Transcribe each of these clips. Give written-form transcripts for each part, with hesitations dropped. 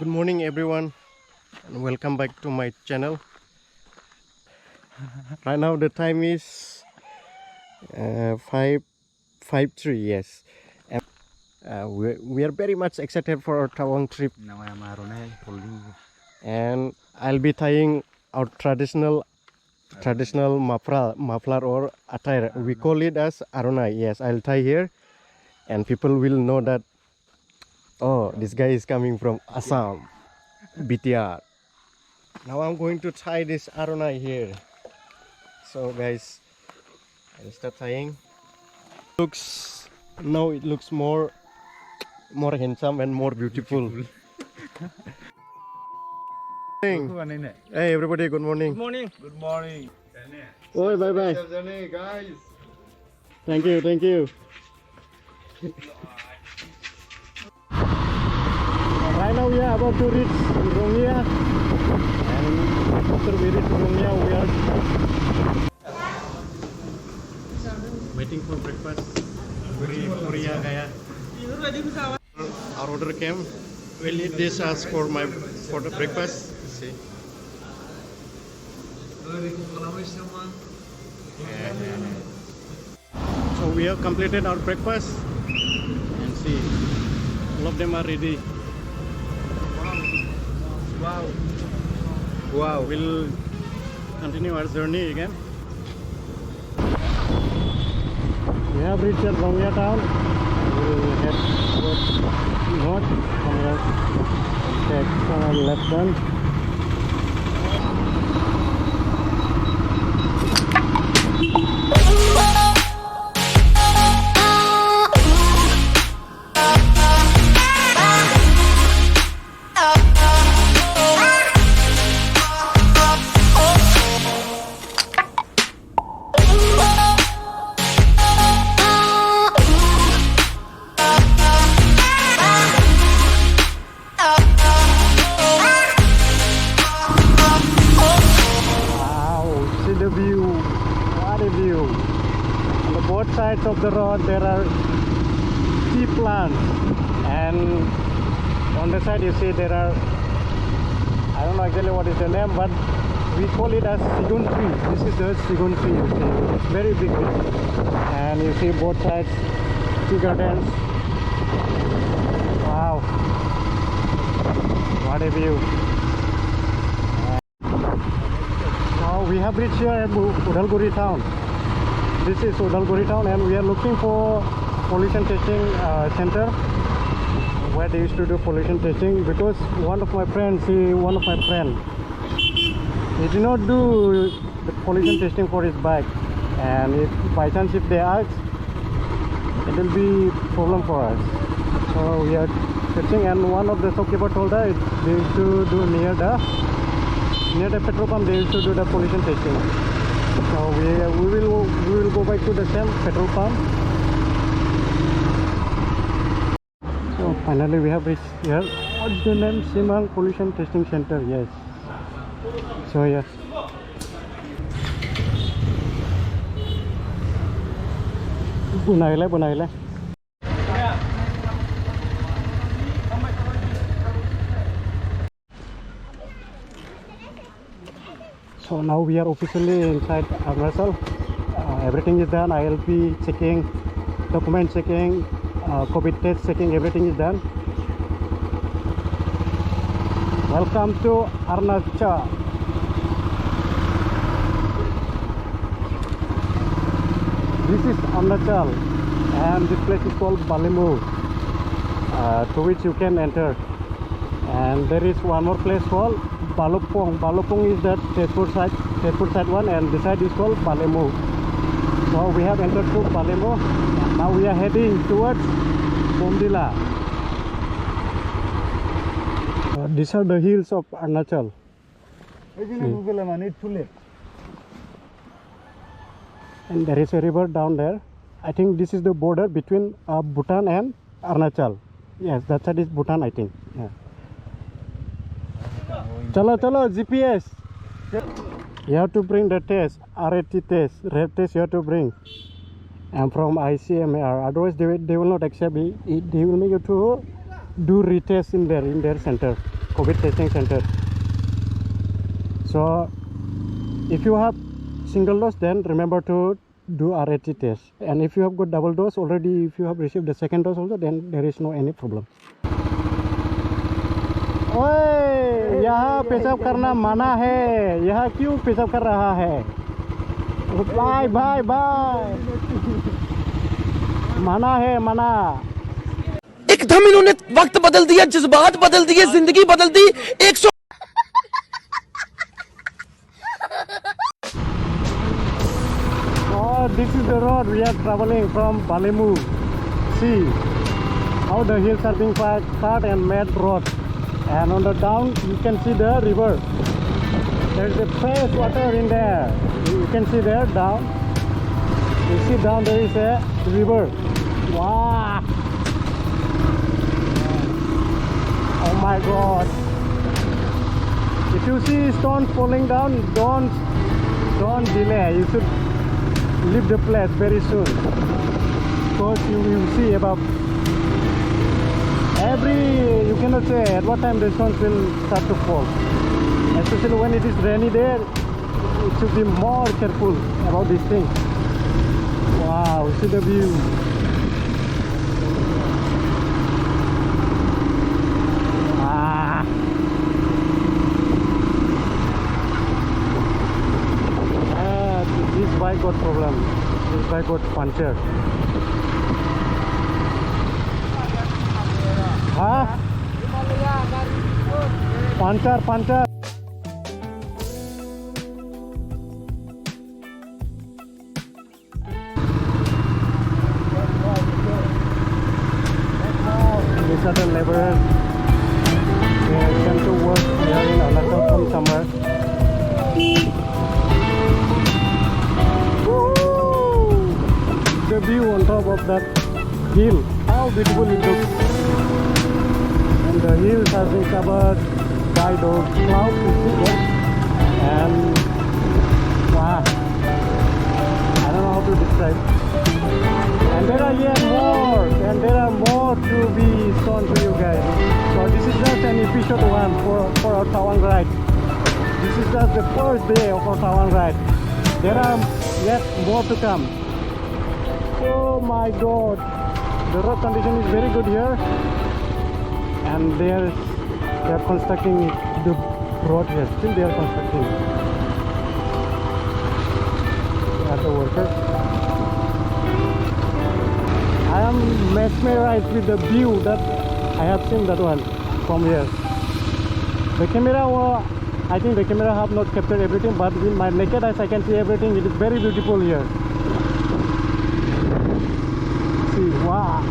Good morning everyone and welcome back to my channel. Right now the time is 5:53. Yes, and we are very much excited for our Tawang trip. Now I am Arunachal And I'll be tying our traditional muffler or attire. We call it as Arunai. Yes, I'll tie here and people will know that, oh, this guy is coming from Assam, BTR. Now I'm going to tie this Arunai here. So guys, I'll start tying. Now it looks more handsome and more beautiful. Hey everybody, good morning. Good morning. Good morning. Oh, bye bye. Guys. Thank you. Right now we are about to reach Romia, and after we reach Romia we are waiting for breakfast. Our order came. We'll eat this as for the breakfast. See. So we have completed our breakfast and see, all of them are ready. Wow, we'll continue our journey again. We have reached Romia town. We'll head towards north from here. Take left turn. Sides of the road there are tea plants, and on the side you see there are, I don't know exactly what is the name, but we call it as sigun tree. This is the sigun tree, you see. It's very big, and you see both sides tea gardens. Wow, what a view. Now we have reached here at Udalguri town. This is Udalguri town, and we are looking for pollution testing center where they used to do pollution testing, because one of my friends, he did not do the pollution testing for his bike, and if by chance if they ask, it will be problem for us. So we are testing, and one of the shopkeeper told us they used to do near the petrol pump. They used to do the pollution testing. So we will go back to the same petrol pump. So finally we have reached here. What's the name? Simang Pollution Testing Center. Yes. So yes. Bunaile. So now we are officially inside Arunachal. Everything is done. ILP checking, document checking, COVID test checking, everything is done. Welcome to Arunachal. This is Arunachal, and this place is called Balimu, to which you can enter. And there is one more place called Balopong. Balopong is that Tezpur side one, and this side is called Balemu. So we have entered to Balemu, and now we are heading towards Bomdila. These are the hills of Arunachal. And there is a river down there. I think this is the border between Bhutan and Arunachal. Yes, that side is Bhutan, I think. Yeah. Chalo, GPS. You have to bring the test, RAT test, red test you have to bring. And from ICMR, otherwise they will not accept it. They will make you to do retest in their center, COVID testing center. So if you have single dose, then remember to do RAT test. And if you have got double dose already, if you have received the second dose also, then there is no any problem. ओए, यहाँ पेशाब करना मना है. यहाँ क्यों पेशाब कर रहा है? Bye bye bye. मना है, मना. एकदम इन्होंने वक्त बदल दिया, जज्बात बदल दिए, जिंदगी बदल दी. 100 Oh, this is the road we are traveling from Balemu. See how the hills are being cut and made road. And on the down you can see the river. There is a fresh water in there. You can see there down. You see down there is a river. Wow! Oh my God! If you see stones falling down, don't delay. You should leave the place very soon, because you will see about you cannot say at what time the stones will start to fall. Especially when it is rainy day, it should be more careful about these things. Wow, see the view. This bike got problem. This bike got punctured. Huh? Puncture. These are the laborers. They come to work here in Arunachal from summer. The view on top of that hill, how beautiful it looks. And the hills have been covered by those clouds, you see there. And wow, I don't know how to describe. And there are yet more, and there are more to be shown to you guys. So this is just an episode 1 for our Tawang ride. This is just the first day of our Tawang ride. There are yet more to come. Oh my God, the road condition is very good here, and they are constructing the road here. Still they are constructing. They are the workers. I am mesmerized with the view that I have seen that one from here. The camera, I think the camera have not captured everything, but with my naked eyes I can see everything. It is very beautiful here. Wow!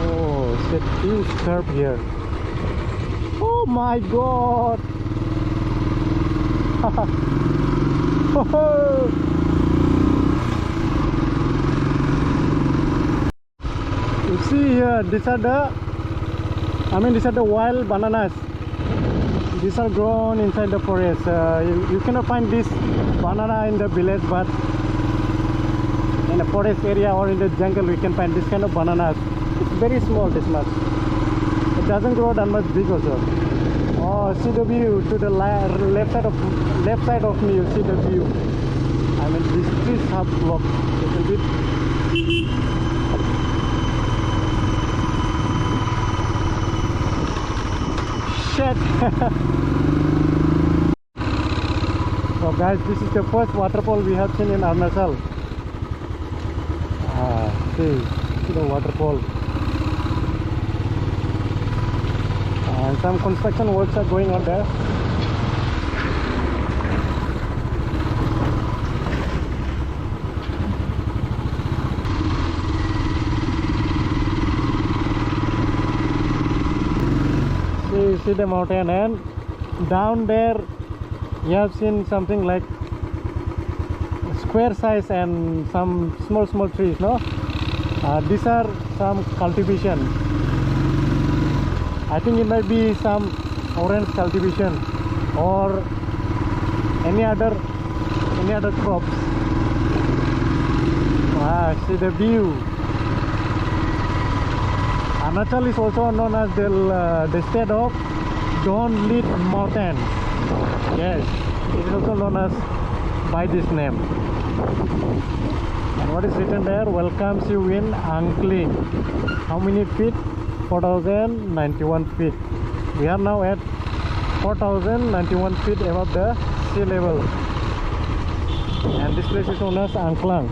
Oh, it's a huge curve here. Oh my God! You see here, these are the wild bananas. These are grown inside the forest. You cannot find this banana in the village, but in a forest area or in the jungle we can find this kind of bananas. It's very small, this much. It doesn't grow that much big also. Oh, see the view to the left side of me. You see the view. I mean, these trees have blocked a little bit. Shit. So guys, this is the first waterfall we have seen in Arunachal. See the waterfall. And some construction works are going on there. See the mountain, and down there you have seen something like square size and some small trees, no? These are some cultivation. I think it might be some orange cultivation or any other crops. See the view. Arunachal is also known as the state of Bodoland Mountain. Yes, it is also known as by this name. And what is written there? Welcomes you in Angling. How many feet? 4,091 feet. We are now at 4,091 feet above the sea level. And this place is known as Angklang.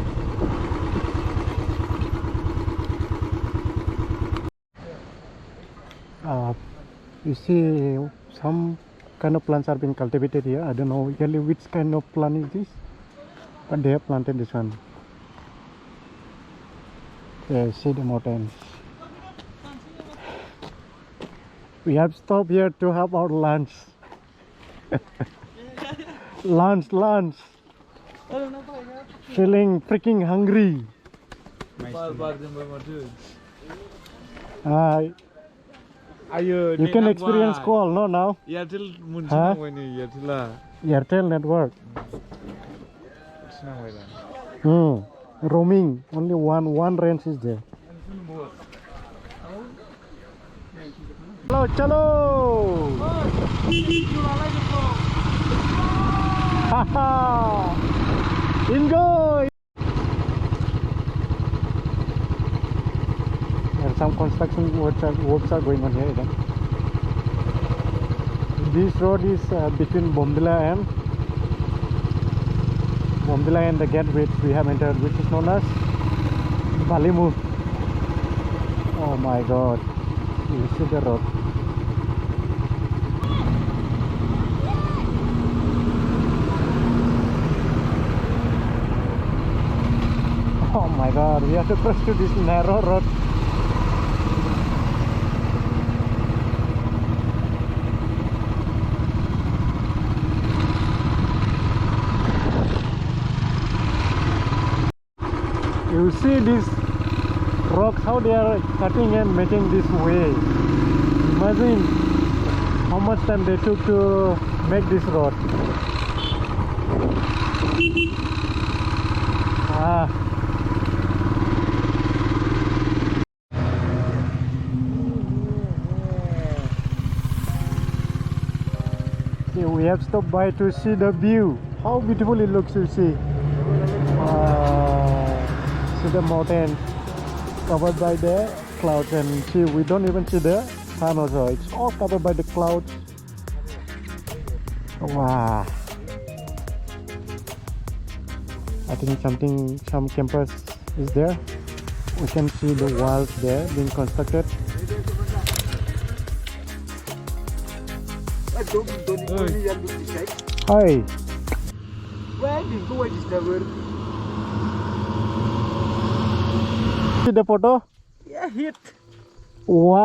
You see some kind of plants are being cultivated here. I don't know really which kind of plant is this, but they have planted this one. Yeah, see the mountains. We have stopped here to have our lunch. lunch. Feeling freaking hungry. You can experience call, no, now? Airtel network. Roaming. Only one range is there. Hello, chalo! Haha! Enjoy! And some construction works are going on here again. This road is between Bomdila and the gate which we have entered, which is known as Balimu. Oh my god, you see the road. Oh my god, we have to cross to this narrow road. You see these rocks, how they are cutting and making this way. Imagine how much time they took to make this road. Okay, we have stopped by to see the view. How beautiful it looks, you see. See the mountain covered by the clouds, and see, we don't even see the sun also. It's all covered by the clouds. Wow. I think some campus is there. We can see the walls there being constructed. Hi. Where did you discover? See the photo? Yeah, hit. Wow.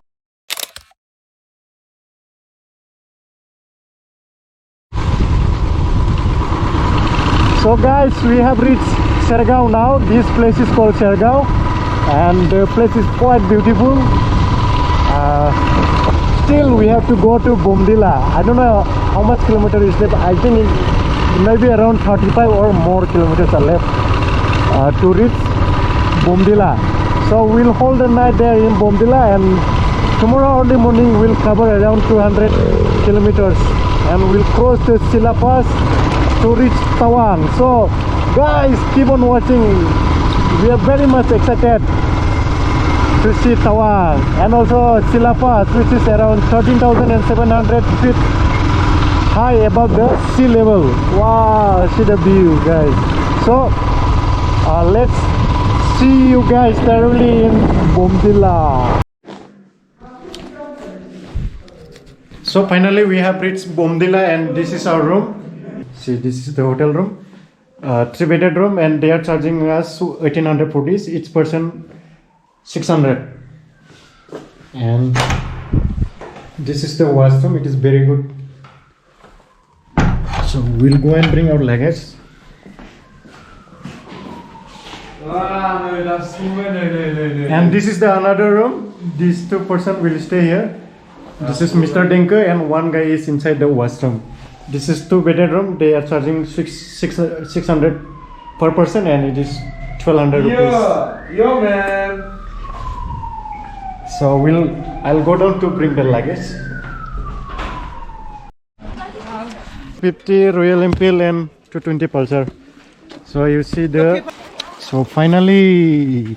So guys, we have reached Chirang now. This place is called Chirang, and the place is quite beautiful. Still we have to go to Bomdila. I don't know how much kilometer is left. I think maybe around 35 or more kilometers are left to reach Bomdila. So we'll hold the night there in Bomdila, and tomorrow early morning we'll cover around 200 kilometers, and we'll cross the Sila Pass to reach Tawang. So guys, keep on watching. We are very much excited to see Tawang, and also Sila Pass, which is around 13,700 feet high above the sea level. Wow, see the view, guys. So let's see you guys thoroughly in Bomdila. So finally we have reached Bomdila, and this is our room. See, this is the hotel room, 3-bedded room, and they are charging us 1,800 rupees each person, 600. And this is the washroom. It is very good. So we'll go and bring our luggage. And this is the another room. These two persons will stay here. This is Mr. Denke, and one guy is inside the washroom. This is 2-bedded room. They are charging 600 per person, and it is 1,200 rupees. Yo man. So I'll go down to bring the luggage. 250 Royal Enfield and 220 Pulsar. So you see the. So finally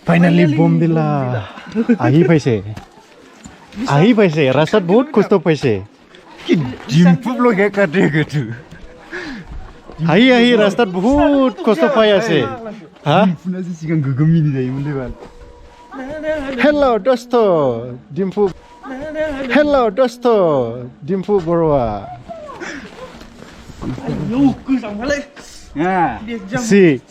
Bomdila. Ahi paise. Rasat bahut kuch to paise. Dimpup lo kayak kade gitu. Ahi rasat bahut kuch to pai ase. Ha? Puna sih siang gegemi nih dari mulai bal. Hello dosto, Dimpu. Hello dosto, Dimpu Borwa. Ya. See,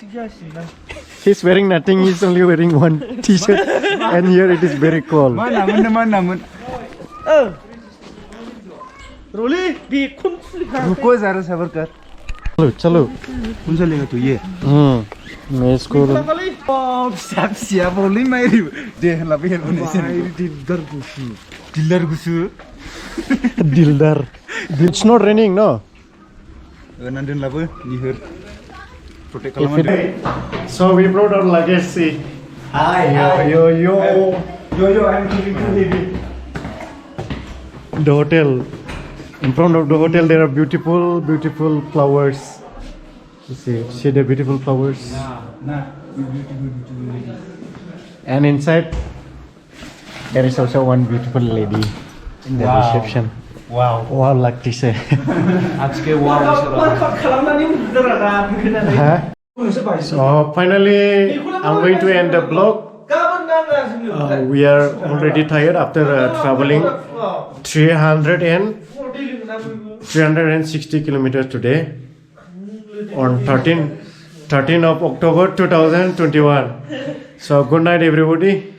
he's wearing nothing. He's only wearing one t-shirt, and here it is very cold. Mana. रोली भी खुन रुको जरा सबर कर. चलो. कौन सा लेगा तू ये? मैं इसको. Oh, siap boleh main deh lebih Indonesia. Dildar gusu. Dildar. It's not raining, no? Nanti labu lihat. So we brought our luggage. See. Hi. Yo. I'm feeling too heavy. The hotel. In front of the hotel, there are beautiful flowers. You see the beautiful flowers. Nah. And inside, there is also one beautiful lady in the reception. Wow. Wow, like this. आज के wow So finally, I'm going to end the vlog. We are already tired after traveling 360 kilometers today on 13 of October 2021. So good night everybody.